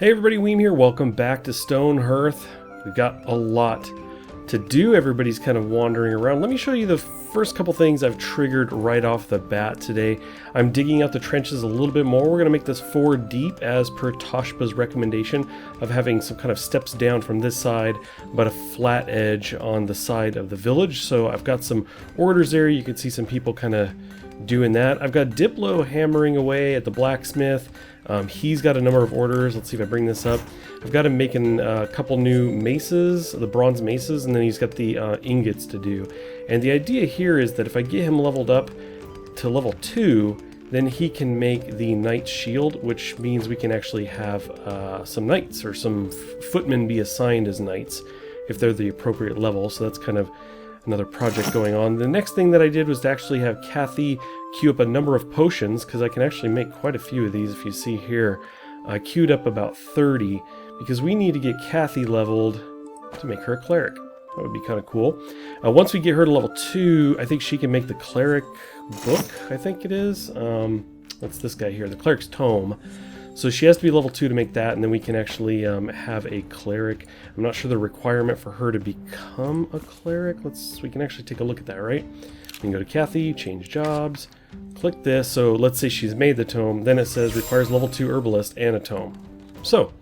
Hey everybody, Weem here. Welcome back to Stonehearth. We've got a lot to do. Everybody's kind of wandering around. Let me show you the first couple things I've triggered right off the bat today. I'm digging out the trenches a little bit more. We're going to make this 4 deep as per Toshpa's recommendation of having some kind of steps down from this side, but a flat edge on the side of the village. So I've got some orders there. You can see some people kind of doing that. I've got Diplo hammering away at the blacksmith. He's got a number of orders. Let's see if I bring this up. I've got him making a couple new maces, the bronze maces, and then he's got the ingots to do. And the idea here is that if I get him leveled up to level 2, then he can make the knight's shield, which means we can actually have some knights or some footmen be assigned as knights if they're the appropriate level. So that's kind of another project going on. The next thing that I did was to actually have Kathy queue up a number of potions, because I can actually make quite a few of these. If you see here, I queued up about 30 because we need to get Kathy leveled to make her a cleric. That would be kind of cool. Once we get her to level 2, I think she can make the cleric book, I think it is. What's this guy here? The cleric's tome. So she has to be level 2 to make that, and then we can actually have a cleric. I'm not sure the requirement for her to become a cleric. We can actually take a look at that, right? We can go to Kathy, change jobs, click this. So let's say she's made the tome. Then it says requires level 2 herbalist and a tome. So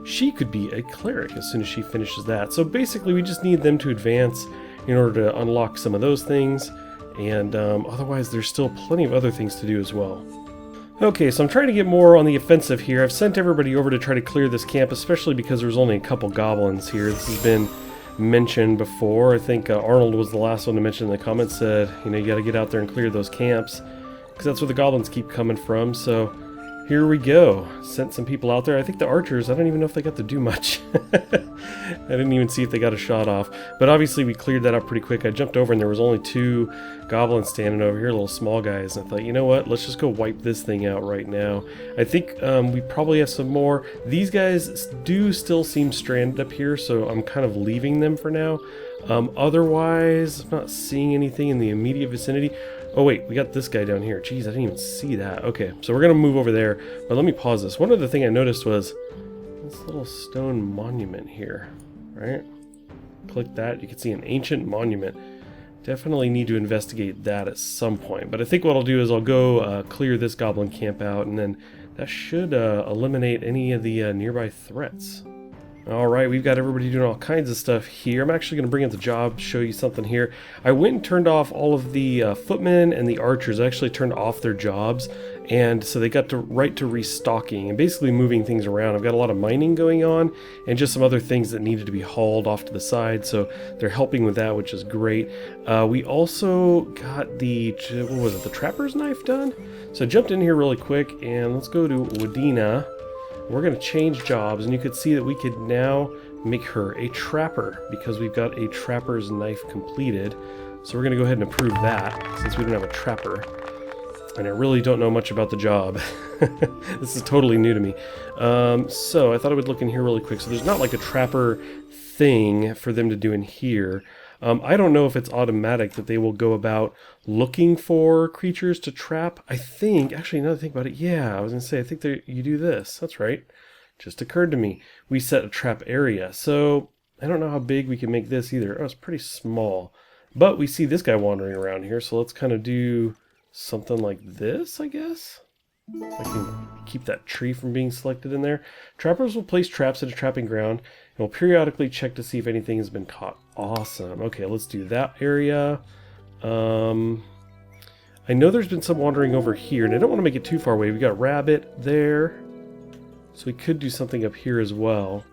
she could be a cleric as soon as she finishes that. So basically we just need them to advance in order to unlock some of those things. And otherwise there's still plenty of other things to do as well. Okay, so I'm trying to get more on the offensive here. I've sent everybody over to try to clear this camp, especially because there's only a couple goblins here. This has been mentioned before. I think Arnold was the last one to mention in the comments, said, you know, you got to get out there and clear those camps, because that's where the goblins keep coming from. So here we go. Sent some people out there. I think the archers, I don't even know if they got to do much. I didn't even see if they got a shot off. But obviously we cleared that up pretty quick. I jumped over and there was only 2 goblins standing over here, little small guys. And I thought, you know what? Let's just go wipe this thing out right now. I think we probably have some more. These guys do still seem stranded up here, so I'm kind of leaving them for now. Otherwise, I'm not seeing anything in the immediate vicinity. Oh wait, we got this guy down here. Jeez, I didn't even see that. Okay, so we're gonna move over there, but let me pause this. One other thing I noticed was this little stone monument here, right? Click that, you can see an ancient monument. Definitely need to investigate that at some point, but I think what I'll do is I'll go clear this goblin camp out, and then that should eliminate any of the nearby threats. Alright, we've got everybody doing all kinds of stuff here. I'm actually going to bring up the job, show you something here. I went and turned off all of the footmen and the archers. I actually turned off their jobs, and so they got right to restocking and basically moving things around. I've got a lot of mining going on and just some other things that needed to be hauled off to the side, so they're helping with that, which is great. We also got the, what was it, the trapper's knife done? So I jumped in here really quick, and let's go to Wadina. We're going to change jobs, and you could see that we could now make her a trapper because we've got a trapper's knife completed. So we're going to go ahead and approve that since we don't have a trapper. And I really don't know much about the job. This is totally new to me. So I thought I would look in here really quick. So there's not like a trapper thing for them to do in here. I don't know if it's automatic that they will go about looking for creatures to trap. I think, actually, now that I think about it, yeah, I was going to say, I think you do this. That's right. Just occurred to me. We set a trap area. So I don't know how big we can make this either. Oh, it's pretty small. But we see this guy wandering around here, so let's kind of do something like this, I guess. I can keep that tree from being selected in there. Trappers will place traps at a trapping ground and will periodically check to see if anything has been caught. Awesome. Okay, let's do that area. I know there's been some wandering over here, and I don't want to make it too far away. We got rabbit there, so we could do something up here as well.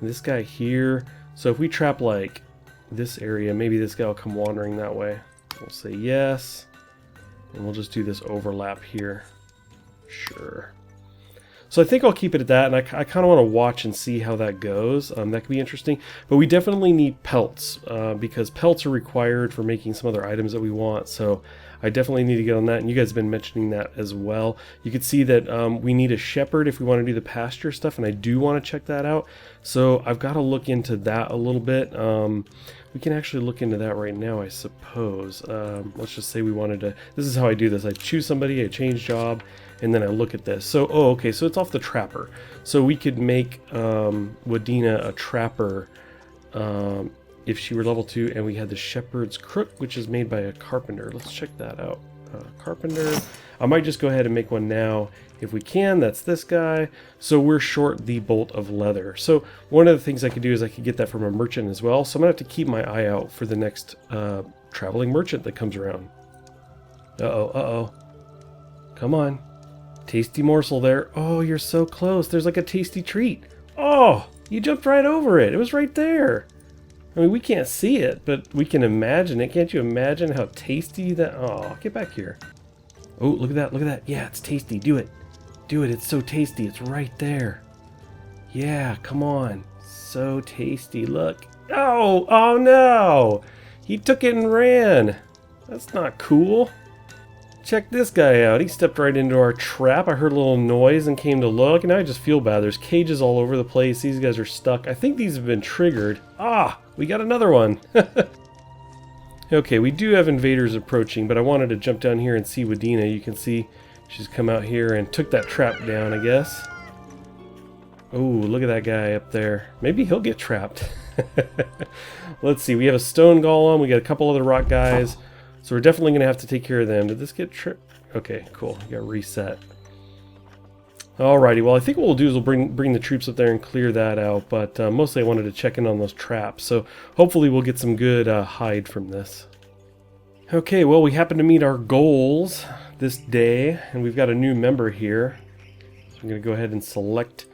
This guy here. So if we trap like this area, maybe this guy will come wandering that way. We'll say yes. And we'll just do this overlap here. Sure. So I think I'll keep it at that, and I kind of want to watch and see how that goes. That could be interesting. But we definitely need pelts, because pelts are required for making some other items that we want. So I definitely need to get on that, and you guys have been mentioning that as well. You can see that we need a shepherd if we want to do the pasture stuff, and I do want to check that out. So I've got to look into that a little bit. We can actually look into that right now, I suppose. Let's just say we wanted to... This is how I do this. I choose somebody, I change job, and then I look at this. So, oh, okay, so it's off the trapper. So we could make Wadena a trapper if she were level 2, and we had the shepherd's crook, which is made by a carpenter. Let's check that out. Carpenter. I might just go ahead and make one now if we can. That's this guy. So we're short the bolt of leather. So one of the things I could do is I could get that from a merchant as well. So I'm gonna have to keep my eye out for the next traveling merchant that comes around. Uh-oh. Come on. Tasty morsel there. Oh, you're so close. There's like a tasty treat. Oh, you jumped right over it. It was right there. I mean, we can't see it, but we can imagine it. Can't you imagine how tasty that... Oh, get back here. Oh, look at that. Look at that. Yeah, it's tasty. Do it. Do it. It's so tasty. It's right there. Yeah, come on. So tasty. Look. Oh, oh no. He took it and ran. That's not cool. Check this guy out. He stepped right into our trap. I heard a little noise and came to look, and now I just feel bad. There's cages all over the place. These guys are stuck. I think these have been triggered. Ah, we got another one. Okay, we do have invaders approaching, but I wanted to jump down here and see Wadena. You can see she's come out here and took that trap down, I guess. Oh, look at that guy up there. Maybe he'll get trapped. Let's see. We have a stone golem. We got a couple other rock guys. So we're definitely going to have to take care of them. Did this get tripped? Okay, cool. We got reset. Alrighty, well I think what we'll do is we'll bring the troops up there and clear that out, but mostly I wanted to check in on those traps, so hopefully we'll get some good hide from this. Okay, well we happen to meet our goals this day, and we've got a new member here. So I'm going to go ahead and select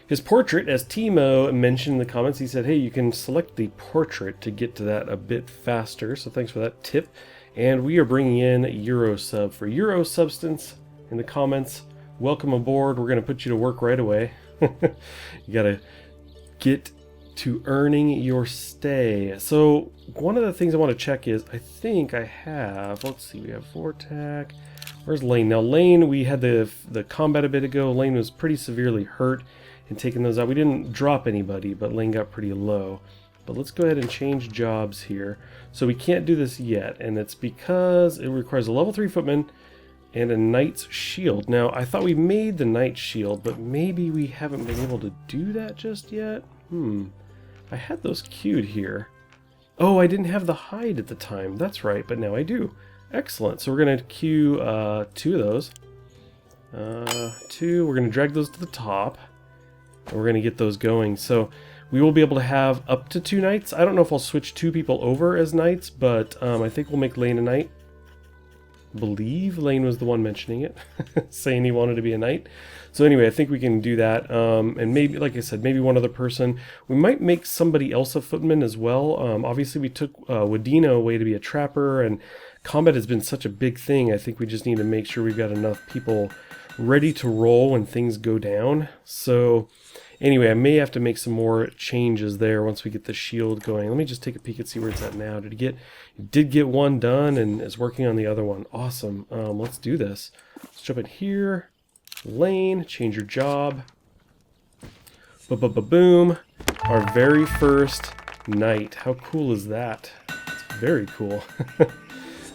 his portrait. As Timo mentioned in the comments, he said, hey, you can select the portrait to get to that a bit faster, so thanks for that tip. And we are bringing in Eurosub for Euro Substance in the comments. Welcome aboard. We're going to put you to work right away. You got to get to earning your stay. So one of the things I want to check is, I think I have, let's see, we have Vortac. Where's Lane? Now Lane, we had the combat a bit ago. Lane was pretty severely hurt and taking those out. We didn't drop anybody, but Lane got pretty low. But let's go ahead and change jobs here. So we can't do this yet, and it's because it requires a level 3 footman and a knight's shield. Now, I thought we made the knight's shield, but maybe we haven't been able to do that just yet? I had those queued here. Oh, I didn't have the hide at the time. That's right, but now I do. Excellent. So we're going to queue 2 of those. 2. We're going to drag those to the top. And we're going to get those going. So we will be able to have up to 2 knights. I don't know if I'll switch 2 people over as knights, but I think we'll make Lane a knight. I believe Lane was the one mentioning it, saying he wanted to be a knight. So anyway, I think we can do that. And maybe, like I said, maybe one other person. We might make somebody else a footman as well. Obviously, we took Wadena away to be a trapper, and combat has been such a big thing. I think we just need to make sure we've got enough people ready to roll when things go down. So anyway, I may have to make some more changes there once we get the shield going. Let me just take a peek and see where it's at now. It did get one done and is working on the other one. Awesome. Let's do this. Let's jump in here. Lane, change your job. Boom. Our very first knight. How cool is that? It's very cool.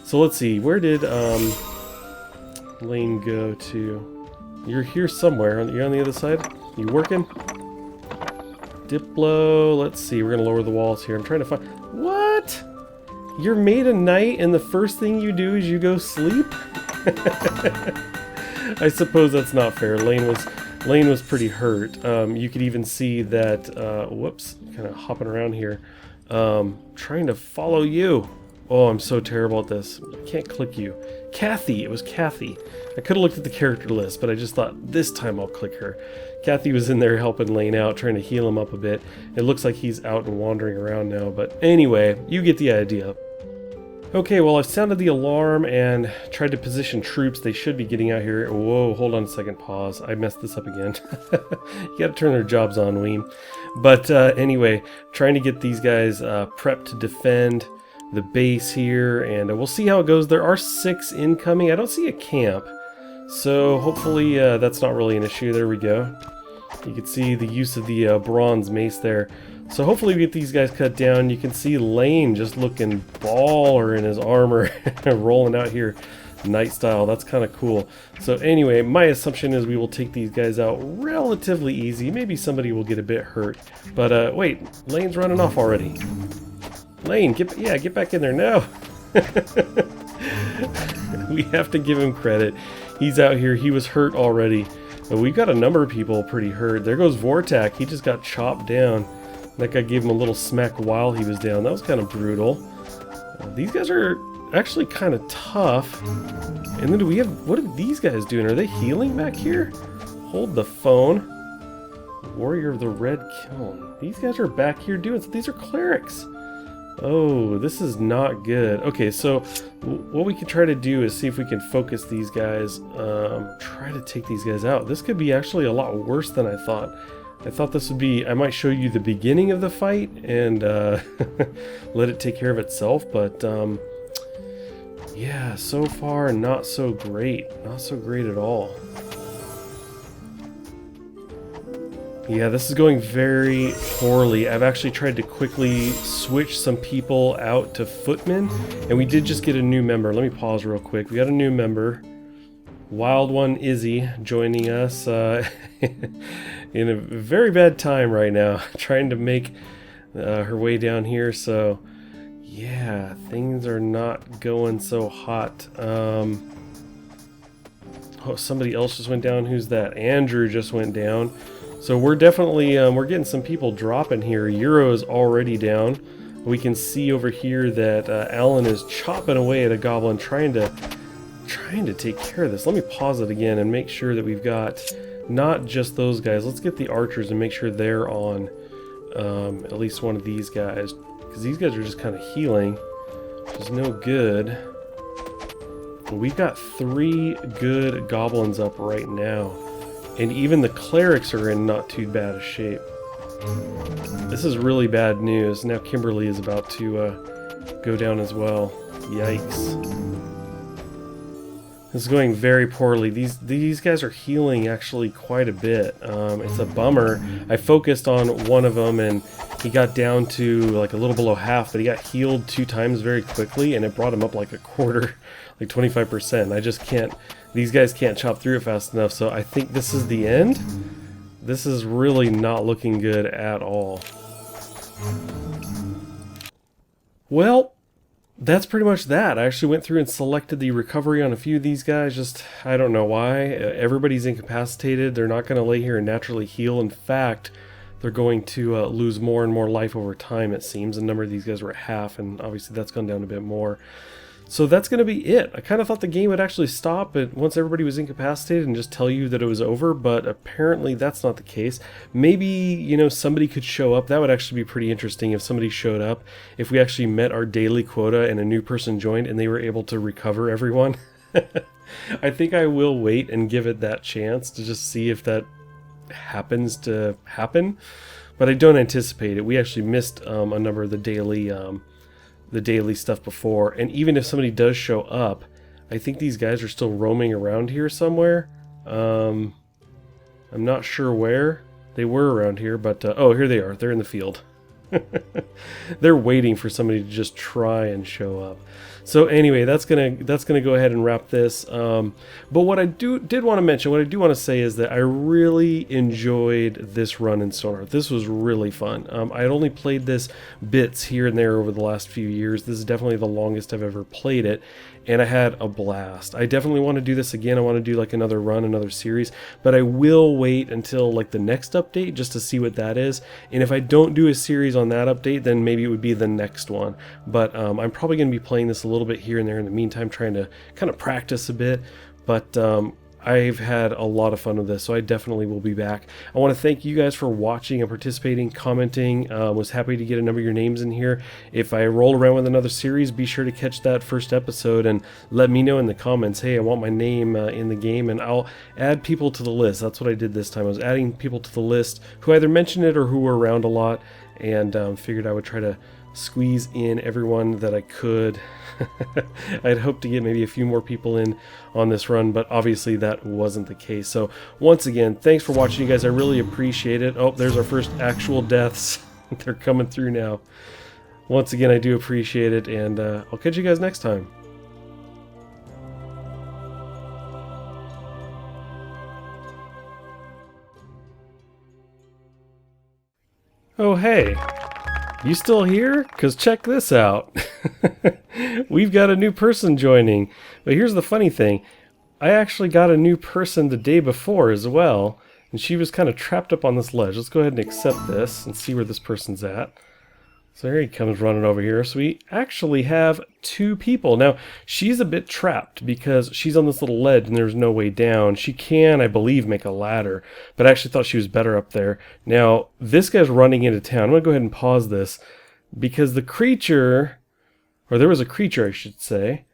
So let's see. Where did Lane go to? You're here somewhere. You're on the other side? You working? Diplo. Let's see. We're going to lower the walls here. I'm trying to find... What? You're made a knight and the first thing you do is you go sleep? I suppose that's not fair. Lane was pretty hurt. You could even see that... whoops. Kind of hopping around here. Trying to follow you. Oh, I'm so terrible at this. I can't click you. Kathy. It was Kathy. I could have looked at the character list, but I just thought, this time I'll click her. Kathy was in there helping Lane out, trying to heal him up a bit. It looks like he's out and wandering around now, but anyway, you get the idea. Okay, well, I've sounded the alarm and tried to position troops. They should be getting out here. Whoa, hold on a second, pause. I messed this up again. You gotta turn their jobs on, Weem. But anyway, trying to get these guys prepped to defend the base here, and we'll see how it goes. There are 6 incoming. I don't see a camp, so hopefully that's not really an issue. There we go. You can see the use of the bronze mace there. So hopefully we get these guys cut down. You can see Lane just looking baller in his armor, rolling out here, night style. That's kind of cool. So anyway, my assumption is we will take these guys out relatively easy. Maybe somebody will get a bit hurt. But wait, Lane's running off already. Lane, get back in there now. We have to give him credit. He's out here. He was hurt already. But we've got a number of people pretty hurt. There goes Vortak. He just got chopped down. That guy gave him a little smack while he was down. That was kind of brutal. These guys are actually kind of tough. And then what are these guys doing? Are they healing back here? Hold the phone. Warrior of the Red Kiln. These guys are back here doing so. These are clerics. Oh, this is not good. Okay, so what we can try to do is see if we can focus these guys, try to take these guys out. This could be actually a lot worse than I thought. I thought this would be, I might show you the beginning of the fight and let it take care of itself, but yeah, so far not so great. Not so great at all. Yeah, this is going very poorly. I've actually tried to quickly switch some people out to footmen, and we did just get a new member. Let me pause real quick. We got a new member. Wild One Izzy joining us in a very bad time right now, trying to make her way down here. So yeah, things are not going so hot. Oh, somebody else just went down. Who's that? Andrew just went down. So we're definitely we're getting some people dropping here. Euro's already down. We can see over here that Alan is chopping away at a goblin, trying to take care of this. Let me pause it again and make sure that we've got not just those guys. Let's get the archers and make sure they're on at least one of these guys, because these guys are just kind of healing, which is no good. We've got 3 good goblins up right now, and even the clerics are in not too bad a shape. This is really bad news. Now Kimberly is about to go down as well. Yikes. This is going very poorly. These guys are healing actually quite a bit. It's a bummer. I focused on one of them and he got down to like a little below half, but he got healed 2 times very quickly and it brought him up like a quarter, like 25%. I just can't, these guys can't chop through it fast enough, so I think this is the end. This is really not looking good at all. Well, that's pretty much that. I actually went through and selected the recovery on a few of these guys. Just, I don't know why. Everybody's incapacitated. They're not going to lay here and naturally heal. In fact, they're going to lose more and more life over time, it seems. A number of these guys were at half, and obviously that's gone down a bit more. So that's going to be it. I kind of thought the game would actually stop once everybody was incapacitated and just tell you that it was over, but apparently that's not the case. Maybe, you know, somebody could show up. That would actually be pretty interesting if somebody showed up, if we actually met our daily quota and a new person joined and they were able to recover everyone. I think I will wait and give it that chance to just see if that happens to happen, but I don't anticipate it. We actually missed a number of the daily stuff before, and even if somebody does show up, I think these guys are still roaming around here somewhere. I'm not sure where. They were around here, but oh, here they are. They're in the field. They're waiting for somebody to just try and show up. So anyway, that's gonna go ahead and wrap this. But what I did want to mention, what I do want to say is that I really enjoyed this run in Stonehearth. This was really fun. I had only played this bits here and there over the last few years. This is definitely the longest I've ever played it, and I had a blast. I definitely want to do this again. I want to do like another run, another series, but I will wait until like the next update just to see what that is. And if I don't do a series on that update, then maybe it would be the next one. But I'm probably going to be playing this a little bit here and there in the meantime, trying to kind of practice a bit. But I've had a lot of fun with this, so I definitely will be back. I want to thank you guys for watching and participating, commenting. Was happy to get a number of your names in here. If I roll around with another series, be sure to catch that first episode and let me know in the comments, hey, I want my name in the game, and I'll add people to the list. That's what I did this time. I was adding people to the list who either mentioned it or who were around a lot, and figured I would try to squeeze in everyone that I could. I'd hoped to get maybe a few more people in on this run, but obviously that wasn't the case. So once again, thanks for watching, you guys. I really appreciate it. Oh, there's our first actual deaths. They're coming through now. Once again, I do appreciate it, and I'll catch you guys next time. Oh, hey. You still here? Because check this out. We've got a new person joining. But here's the funny thing. I actually got a new person the day before as well. And she was kind of trapped up on this ledge. Let's go ahead and accept this and see where this person's at. So there he comes running over here. So we actually have 2 people. Now, she's a bit trapped because she's on this little ledge and there's no way down. She can, I believe, make a ladder, but I actually thought she was better up there. Now, this guy's running into town. I'm going to go ahead and pause this because the creature, or there was a creature, I should say.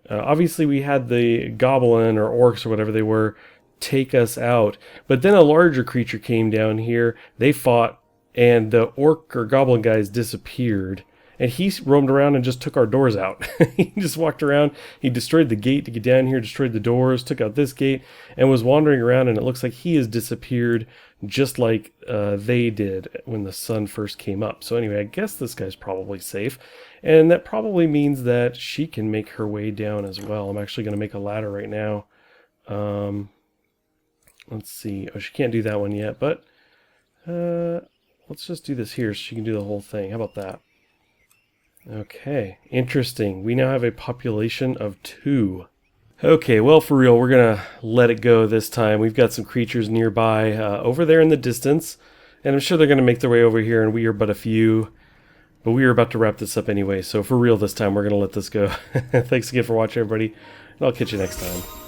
Obviously, we had the goblin or orcs or whatever they were take us out, but then a larger creature came down here. They fought, and the orc or goblin guys disappeared, and he roamed around and just took our doors out. He just walked around, he destroyed the gate to get down here, destroyed the doors, took out this gate, and was wandering around, and it looks like he has disappeared just like they did when the sun first came up. So anyway, I guess this guy's probably safe, and that probably means that she can make her way down as well. I'm actually going to make a ladder right now. Let's see. Oh, she can't do that one yet, but let's just do this here so she can do the whole thing. How about that? Okay, interesting. We now have a population of 2. Okay, well, for real, we're going to let it go this time. We've got some creatures nearby over there in the distance, and I'm sure they're going to make their way over here, and we are but a few. But we are about to wrap this up anyway, so for real this time, we're going to let this go. Thanks again for watching, everybody, and I'll catch you next time.